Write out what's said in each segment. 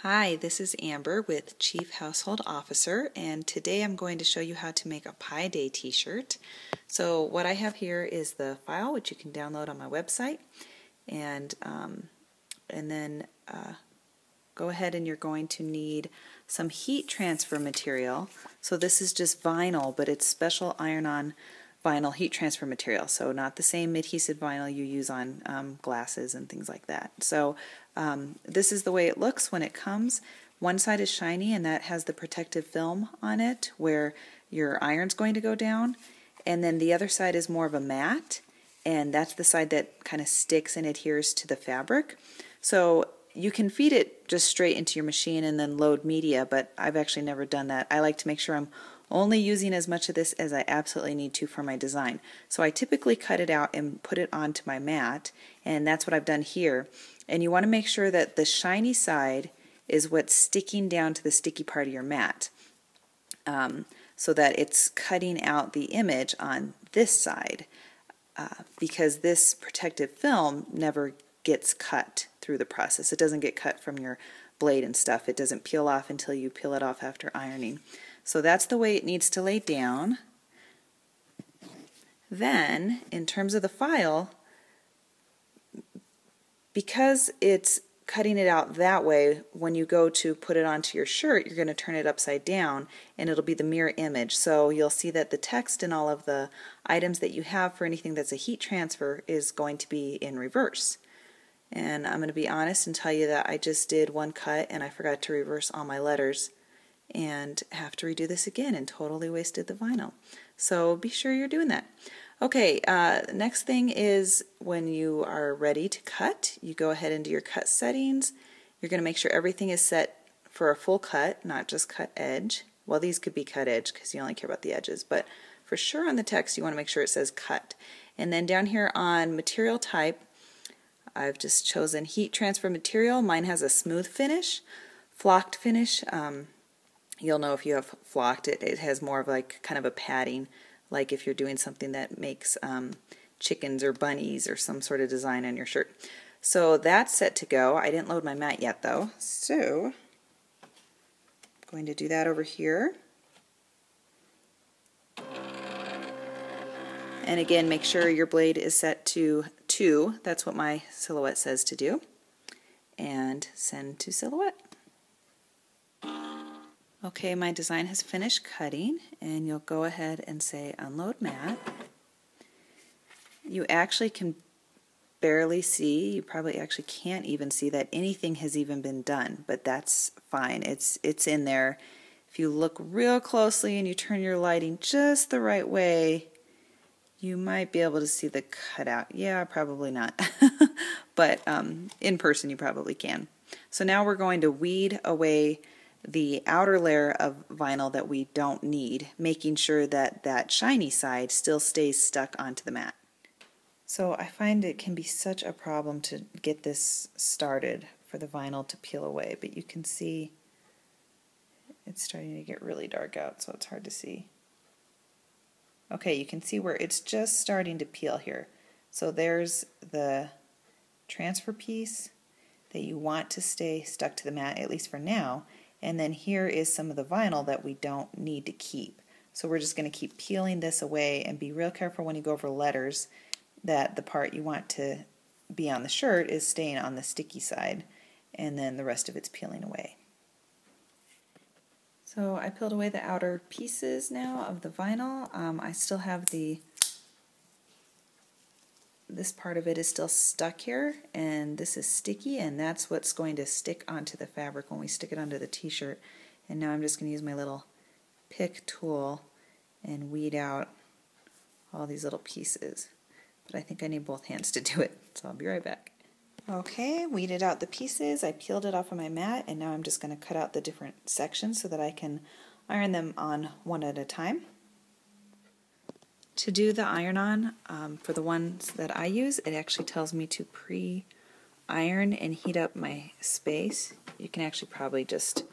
Hi, this is Amber with Chief Household Officer, and today I'm going to show you how to make a Pi Day t-shirt. So what I have here is the file, which you can download on my website, and then go ahead and you're going to need some heat transfer material. So this is just vinyl, but it's special iron-on vinyl heat transfer material, so not the same adhesive vinyl you use on glasses and things like that. So this is the way it looks when it comes. One side is shiny, and that has the protective film on it where your iron's going to go down, and then the other side is more of a matte, and that's the side that kind of sticks and adheres to the fabric. So you can feed it just straight into your machine and then load media, but I've actually never done that. I like to make sure I'm only using as much of this as I absolutely need to for my design. So I typically cut it out and put it onto my mat, and that's what I've done here. And you want to make sure that the shiny side is what's sticking down to the sticky part of your mat, so that it's cutting out the image on this side, because this protective film never gets cut through the process. It doesn't get cut from your blade and stuff. It doesn't peel off until you peel it off after ironing. So that's the way it needs to lay down. Then, in terms of the file, because it's cutting it out that way, when you go to put it onto your shirt, you're going to turn it upside down and it'll be the mirror image. So you'll see that the text and all of the items that you have for anything that's a heat transfer is going to be in reverse. And I'm going to be honest and tell you that I just did one cut and I forgot to reverse all my letters and have to redo this again and totally wasted the vinyl. So be sure you're doing that. Okay, next thing is when you are ready to cut, you go ahead and do your cut settings. You're going to make sure everything is set for a full cut, not just cut edge. Well, these could be cut edge because you only care about the edges, but for sure on the text you want to make sure it says cut. And then down here on material type, I've just chosen heat transfer material. Mine has a smooth finish, flocked finish. You'll know if you have flocked it. It has more of like kind of a padding, like if you're doing something that makes chickens or bunnies or some sort of design on your shirt. So that's set to go. I didn't load my mat yet though, so I'm going to do that over here. And again, make sure your blade is set to 2. That's what my silhouette says to do. And send to silhouette. Okay, my design has finished cutting, and you'll go ahead and say unload mat. You actually can barely see, you probably actually can't even see that anything has even been done, but that's fine. It's in there. If you look real closely and you turn your lighting just the right way, you might be able to see the cutout. Yeah, probably not. But in person you probably can. So now we're going to weed away the outer layer of vinyl that we don't need, making sure that that shiny side still stays stuck onto the mat. So I find it can be such a problem to get this started for the vinyl to peel away, but you can see it's starting to get really dark out, so it's hard to see. Okay, you can see where it's just starting to peel here. So there's the transfer piece that you want to stay stuck to the mat, at least for now. And then here is some of the vinyl that we don't need to keep. So we're just going to keep peeling this away and be real careful when you go over letters that the part you want to be on the shirt is staying on the sticky side, and then the rest of it's peeling away. So I peeled away the outer pieces now of the vinyl. I still have this part of it is still stuck here, and this is sticky, and that's what's going to stick onto the fabric when we stick it onto the t-shirt. And now I'm just going to use my little pick tool and weed out all these little pieces. But I think I need both hands to do it, so I'll be right back. Okay, weeded out the pieces, I peeled it off of my mat, and now I'm just going to cut out the different sections so that I can iron them on one at a time. To do the iron-on, for the ones that I use, it actually tells me to pre-iron and heat up my space. You can actually probably just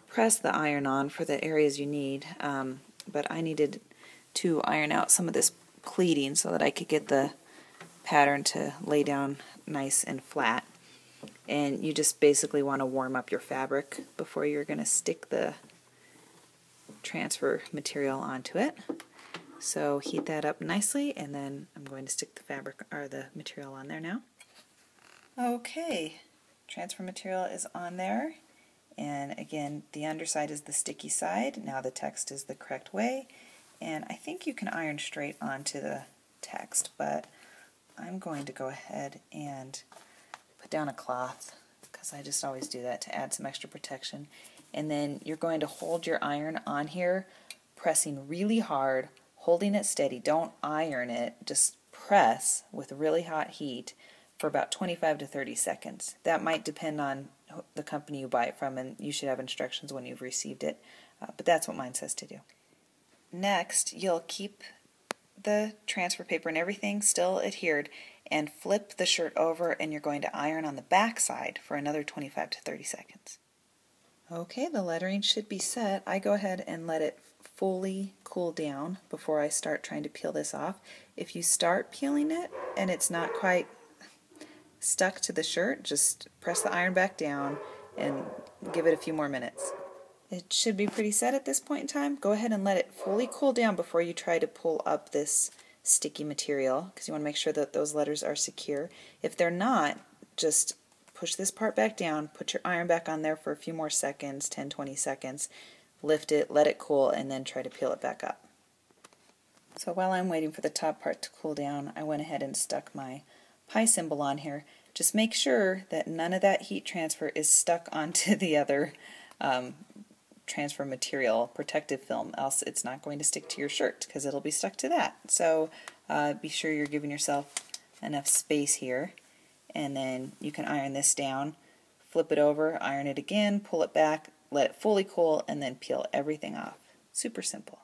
press the iron on for the areas you need, but I needed to iron out some of this pleating so that I could get the pattern to lay down nice and flat. and you just basically want to warm up your fabric before you're going to stick the transfer material onto it. So heat that up nicely, and then I'm going to stick the fabric or the material on there now. Okay, transfer material is on there, and again the underside is the sticky side. Now the text is the correct way, and I think you can iron straight onto the text, but I'm going to go ahead and put down a cloth because I just always do that to add some extra protection. And then you're going to hold your iron on here, pressing really hard, holding it steady. Don't iron it, just press with really hot heat for about 25 to 30 seconds. That might depend on the company you buy it from, and you should have instructions when you've received it, but that's what mine says to do. Next, you'll keep the transfer paper and everything still adhered and flip the shirt over, and you're going to iron on the back side for another 25 to 30 seconds. Okay, the lettering should be set. I go ahead and let it fully cool down before I start trying to peel this off. If you start peeling it and it's not quite stuck to the shirt, just press the iron back down and give it a few more minutes. It should be pretty set at this point in time. Go ahead and let it fully cool down before you try to pull up this sticky material, because you want to make sure that those letters are secure. If they're not, just push this part back down, put your iron back on there for a few more seconds, 10-20 seconds, lift it, let it cool, and then try to peel it back up. So while I'm waiting for the top part to cool down, I went ahead and stuck my pi symbol on here. Just make sure that none of that heat transfer is stuck onto the other transfer material, protective film, else it's not going to stick to your shirt because it'll be stuck to that. So be sure you're giving yourself enough space here, and then you can iron this down, flip it over, iron it again, pull it back, let it fully cool, and then peel everything off. Super simple.